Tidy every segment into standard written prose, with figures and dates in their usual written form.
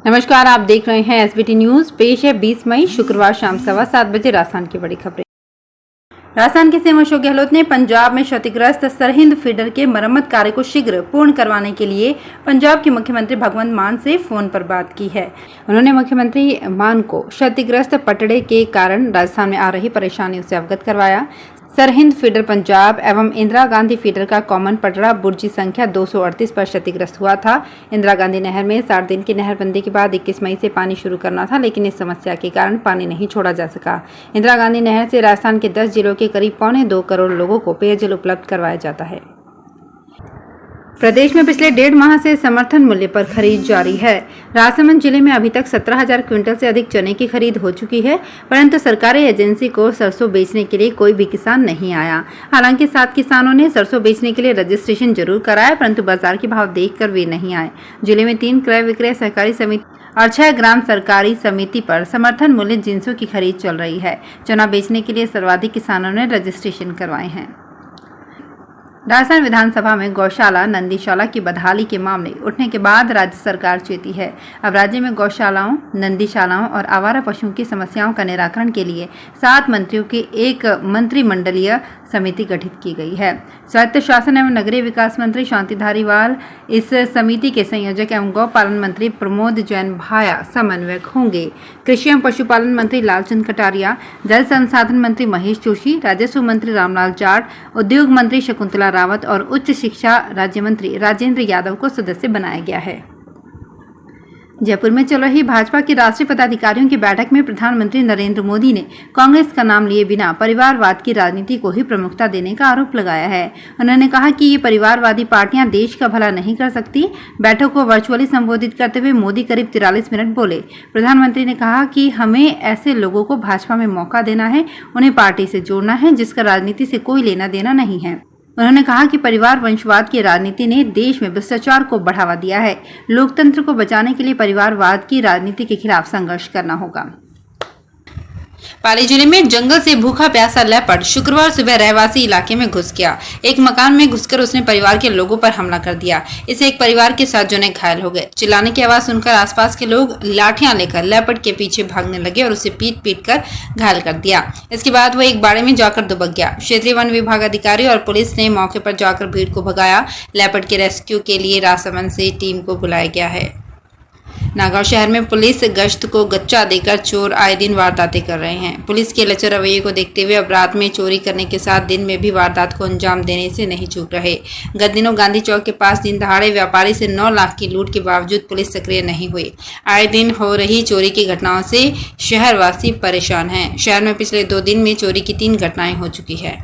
नमस्कार, आप देख रहे हैं एसबीटी न्यूज। पेश है 20 मई शुक्रवार शाम 7:15 बजे राजस्थान की बड़ी खबरें। राजस्थान के सीएम अशोक गहलोत ने पंजाब में क्षतिग्रस्त सरहिंद फीडर के मरम्मत कार्य को शीघ्र पूर्ण करवाने के लिए पंजाब के मुख्यमंत्री भगवंत मान से फोन पर बात की है। उन्होंने मुख्यमंत्री मान को क्षतिग्रस्त पटड़े के कारण राजस्थान में आ रही परेशानियों से अवगत करवाया। सरहिंद फीडर पंजाब एवं इंदिरा गांधी फीडर का कॉमन पटड़ा बुर्जी संख्या 238 पर क्षतिग्रस्त हुआ था। इंदिरा गांधी नहर में 60 दिन की नहरबंदी के बाद 21 मई से पानी शुरू करना था, लेकिन इस समस्या के कारण पानी नहीं छोड़ा जा सका। इंदिरा गांधी नहर से राजस्थान के 10 जिलों के करीब 2.25 करोड़ लोगों को पेयजल उपलब्ध करवाया जाता है। प्रदेश में पिछले 1.5 माह से समर्थन मूल्य पर खरीद जारी है। राजसमंद जिले में अभी तक 17,000 क्विंटल से अधिक चने की खरीद हो चुकी है, परंतु सरकारी एजेंसी को सरसों बेचने के लिए कोई भी किसान नहीं आया। हालांकि 7 किसानों ने सरसों बेचने के लिए रजिस्ट्रेशन जरूर कराया, परंतु बाजार के भाव देखकर वे नहीं आए। जिले में 3 क्रय विक्रय सहकारी समिति और 6 ग्राम सरकारी समिति पर समर्थन मूल्य जिंसों की खरीद चल रही है। चना बेचने के लिए सर्वाधिक किसानों ने रजिस्ट्रेशन करवाए हैं। राजस्थान विधानसभा में गौशाला नंदीशाला की बदहाली के मामले उठने के बाद राज्य सरकार चेती है। अब राज्य में गौशालाओं, नंदीशालाओं और आवारा पशुओं की समस्याओं का निराकरण के लिए 7 मंत्रियों की एक मंत्रिमंडलीय समिति गठित की गई है। स्वायत्त शासन एवं नगरीय विकास मंत्री शांति धारीवाल इस समिति के संयोजक एवं गौपालन मंत्री प्रमोद जैन भाया समन्वयक होंगे। कृषि एवं पशुपालन मंत्री लालचंद कटारिया, जल संसाधन मंत्री महेश जोशी, राजस्व मंत्री रामलाल जाट, उद्योग मंत्री शकुंतला रावत और उच्च शिक्षा राज्य मंत्री राजेंद्र यादव को सदस्य बनाया गया है। जयपुर में चल रही भाजपा की राष्ट्रीय पदाधिकारियों की बैठक में प्रधानमंत्री नरेंद्र मोदी ने कांग्रेस का नाम लिए बिना परिवारवाद की राजनीति को ही प्रमुखता देने का आरोप लगाया है। उन्होंने कहा कि ये परिवारवादी पार्टियां देश का भला नहीं कर सकती। बैठक को वर्चुअली संबोधित करते हुए मोदी करीब 43 मिनट बोले। प्रधानमंत्री ने कहा कि हमें ऐसे लोगों को भाजपा में मौका देना है, उन्हें पार्टी से जोड़ना है जिसका राजनीति से कोई लेना देना नहीं है। उन्होंने कहा कि परिवार वंशवाद की राजनीति ने देश में भ्रष्टाचार को बढ़ावा दिया है। लोकतंत्र को बचाने के लिए परिवारवाद की राजनीति के खिलाफ संघर्ष करना होगा। पाली जिले में जंगल से भूखा प्यासा लेपर्ड शुक्रवार सुबह रहवासी इलाके में घुस गया। एक मकान में घुसकर उसने परिवार के लोगों पर हमला कर दिया। इसे एक परिवार के 7 जने घायल हो गए। चिल्लाने की आवाज सुनकर आसपास के लोग लाठियां लेकर लेपर्ड के पीछे भागने लगे और उसे पीट कर घायल कर दिया। इसके बाद वो एक बाड़े में जाकर दुबक गया। क्षेत्रीय वन विभाग अधिकारी और पुलिस ने मौके पर जाकर भीड़ को भगाया। लेपर्ड के रेस्क्यू के लिए राजसमंद से टीम को बुलाया गया है। नागौर शहर में पुलिस गश्त को गच्चा देकर चोर आए दिन वारदातें कर रहे हैं। पुलिस के लचर रवैये को देखते हुए अब रात में चोरी करने के साथ दिन में भी वारदात को अंजाम देने से नहीं चूक रहे। गत दिनों गांधी चौक के पास दिन दहाड़े व्यापारी से 9 लाख की लूट के बावजूद पुलिस सक्रिय नहीं हुई। आए दिन हो रही चोरी की घटनाओं से शहरवासी परेशान हैं। शहर में पिछले 2 दिन में चोरी की 3 घटनाएं हो चुकी है।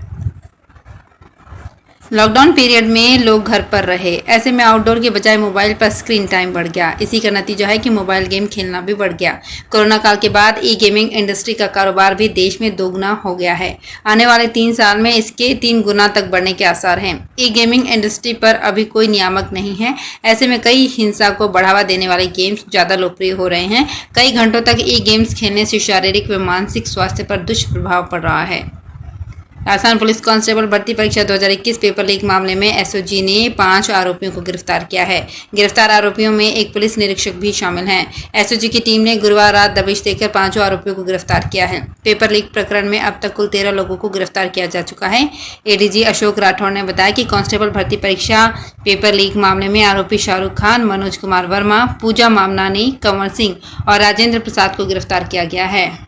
लॉकडाउन पीरियड में लोग घर पर रहे, ऐसे में आउटडोर के बजाय मोबाइल पर स्क्रीन टाइम बढ़ गया। इसी का नतीजा है कि मोबाइल गेम खेलना भी बढ़ गया। कोरोना काल के बाद ई गेमिंग इंडस्ट्री का कारोबार भी देश में दोगुना हो गया है। आने वाले 3 साल में इसके 3 गुना तक बढ़ने के आसार हैं। ई गेमिंग इंडस्ट्री पर अभी कोई नियामक नहीं है। ऐसे में कई हिंसा को बढ़ावा देने वाले गेम्स ज्यादा लोकप्रिय हो रहे हैं। कई घंटों तक ई गेम्स खेलने से शारीरिक व मानसिक स्वास्थ्य पर दुष्प्रभाव पड़ रहा है। राजस्थान पुलिस कांस्टेबल भर्ती परीक्षा 2021 पेपर लीक मामले में एसओजी ने 5 आरोपियों को गिरफ्तार किया है। गिरफ्तार आरोपियों में एक पुलिस निरीक्षक भी शामिल हैं। एसओजी की टीम ने गुरुवार रात दबिश देकर 5 आरोपियों को गिरफ्तार किया है। पेपर लीक प्रकरण में अब तक कुल 13 लोगों को गिरफ्तार किया जा चुका है। एडीजी अशोक राठौड़ ने बताया कि कांस्टेबल भर्ती परीक्षा पेपर लीक मामले में आरोपी शाहरुख खान, मनोज कुमार वर्मा, पूजा मामनानी, कंवर सिंह और राजेंद्र प्रसाद को गिरफ्तार किया गया है।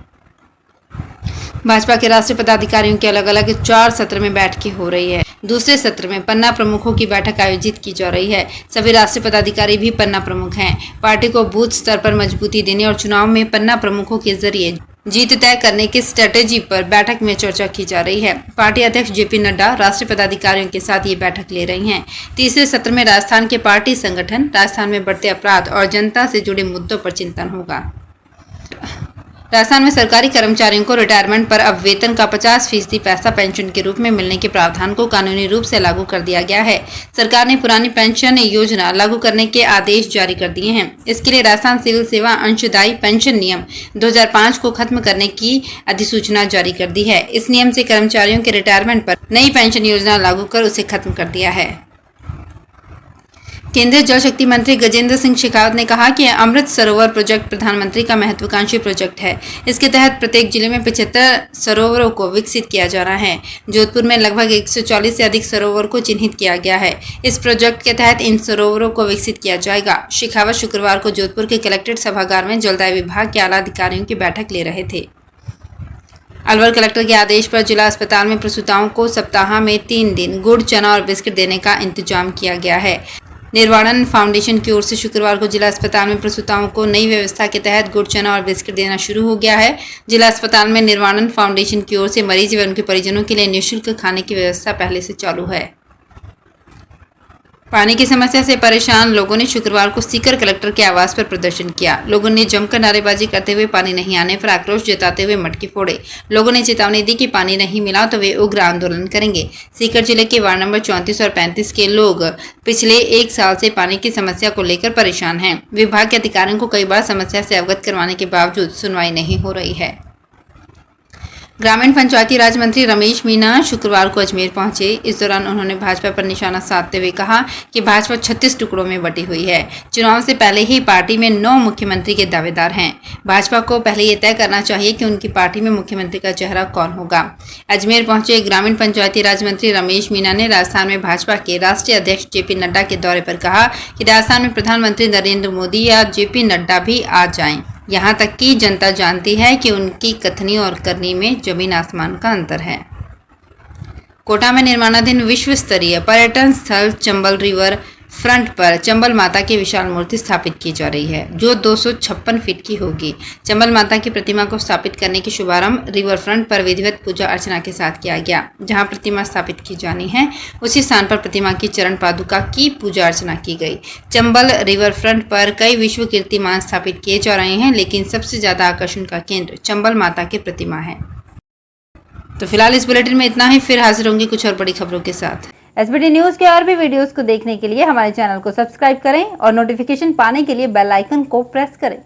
भाजपा के राष्ट्रीय पदाधिकारियों की अलग अलग 4 सत्र में बैठकें हो रही है। दूसरे सत्र में पन्ना प्रमुखों की बैठक आयोजित की जा रही है। सभी राष्ट्रीय पदाधिकारी भी पन्ना प्रमुख हैं। पार्टी को बूथ स्तर पर मजबूती देने और चुनाव में पन्ना प्रमुखों के जरिए जीत तय करने की स्ट्रेटेजी पर बैठक में चर्चा की जा रही है। पार्टी अध्यक्ष जेपी नड्डा राष्ट्रीय पदाधिकारियों के साथ ये बैठक ले रही हैं। तीसरे सत्र में राजस्थान के पार्टी संगठन, राजस्थान में बढ़ते अपराध और जनता से जुड़े मुद्दों पर चिंतन होगा। राजस्थान में सरकारी कर्मचारियों को रिटायरमेंट पर अब वेतन का 50% पैसा पेंशन के रूप में मिलने के प्रावधान को कानूनी रूप से लागू कर दिया गया है। सरकार ने पुरानी पेंशन योजना लागू करने के आदेश जारी कर दिए हैं। इसके लिए राजस्थान सिविल सेवा अंशदायी पेंशन नियम 2005 को खत्म करने की अधिसूचना जारी कर दी है। इस नियम से कर्मचारियों के रिटायरमेंट पर नई पेंशन योजना लागू कर उसे खत्म कर दिया है। केंद्रीय जल शक्ति मंत्री गजेंद्र सिंह शेखावत ने कहा कि अमृत सरोवर प्रोजेक्ट प्रधानमंत्री का महत्वाकांक्षी प्रोजेक्ट है। इसके तहत प्रत्येक जिले में 75 सरोवरों को विकसित किया जा रहा है। जोधपुर में लगभग 140 से अधिक सरोवर को चिन्हित किया गया है। इस प्रोजेक्ट के तहत इन सरोवरों को विकसित किया जाएगा। शेखावत शुक्रवार को जोधपुर के कलेक्ट्रेट सभागार में जलदाय विभाग के आला अधिकारियों की बैठक ले रहे थे। अलवर कलेक्टर के आदेश पर जिला अस्पताल में प्रसूताओं को सप्ताह में 3 दिन गुड़, चना और बिस्किट देने का इंतजाम किया गया है। निर्वाणन फाउंडेशन की ओर से शुक्रवार को जिला अस्पताल में प्रसूताओं को नई व्यवस्था के तहत गुड़, चना और बिस्किट देना शुरू हो गया है। जिला अस्पताल में निर्वाणन फाउंडेशन की ओर से मरीज व उनके परिजनों के लिए निःशुल्क खाने की व्यवस्था पहले से चालू है। पानी की समस्या से परेशान लोगों ने शुक्रवार को सीकर कलेक्टर के आवास पर प्रदर्शन किया। लोगों ने जमकर नारेबाजी करते हुए पानी नहीं आने पर आक्रोश जताते हुए मटके फोड़े। लोगों ने चेतावनी दी कि पानी नहीं मिला तो वे उग्र आंदोलन करेंगे। सीकर जिले के वार्ड नंबर 34 और 35 के लोग पिछले 1 साल से पानी की समस्या को लेकर परेशान हैं। विभाग के अधिकारियों को कई बार समस्या से अवगत करवाने के बावजूद सुनवाई नहीं हो रही है। ग्रामीण पंचायती राज मंत्री रमेश मीना शुक्रवार को अजमेर पहुंचे। इस दौरान उन्होंने भाजपा पर निशाना साधते हुए कहा कि भाजपा 36 टुकड़ों में बटी हुई है। चुनाव से पहले ही पार्टी में 9 मुख्यमंत्री के दावेदार हैं। भाजपा को पहले ये तय करना चाहिए कि उनकी पार्टी में मुख्यमंत्री का चेहरा कौन होगा। अजमेर पहुंचे ग्रामीण पंचायती राज मंत्री रमेश मीना ने राजस्थान में भाजपा के राष्ट्रीय अध्यक्ष जेपी नड्डा के दौरे पर कहा कि राजस्थान में प्रधानमंत्री नरेंद्र मोदी या जेपी नड्डा भी आ जाएं। यहाँ तक कि जनता जानती है कि उनकी कथनी और करनी में जमीन आसमान का अंतर है। कोटा में निर्माणाधीन विश्व स्तरीय पर्यटन स्थल चंबल रिवर फ्रंट पर चंबल माता की विशाल मूर्ति स्थापित की जा रही है, जो 256 फीट की होगी। चंबल माता की प्रतिमा को स्थापित करने की शुभारंभ रिवर फ्रंट पर विधिवत पूजा अर्चना के साथ किया गया। जहां प्रतिमा स्थापित की जानी है, उसी स्थान पर प्रतिमा की चरण पादुका की पूजा अर्चना की गई। चंबल रिवर फ्रंट पर कई विश्व कीर्तिमान स्थापित किए जा रहे हैं, लेकिन सबसे ज्यादा आकर्षण का केंद्र चंबल माता की प्रतिमा है। तो फिलहाल इस बुलेटिन में इतना ही। फिर हाजिर होंगे कुछ और बड़ी खबरों के साथ। एसबीटी न्यूज के और भी वीडियोस को देखने के लिए हमारे चैनल को सब्सक्राइब करें और नोटिफिकेशन पाने के लिए बेल आइकन को प्रेस करें।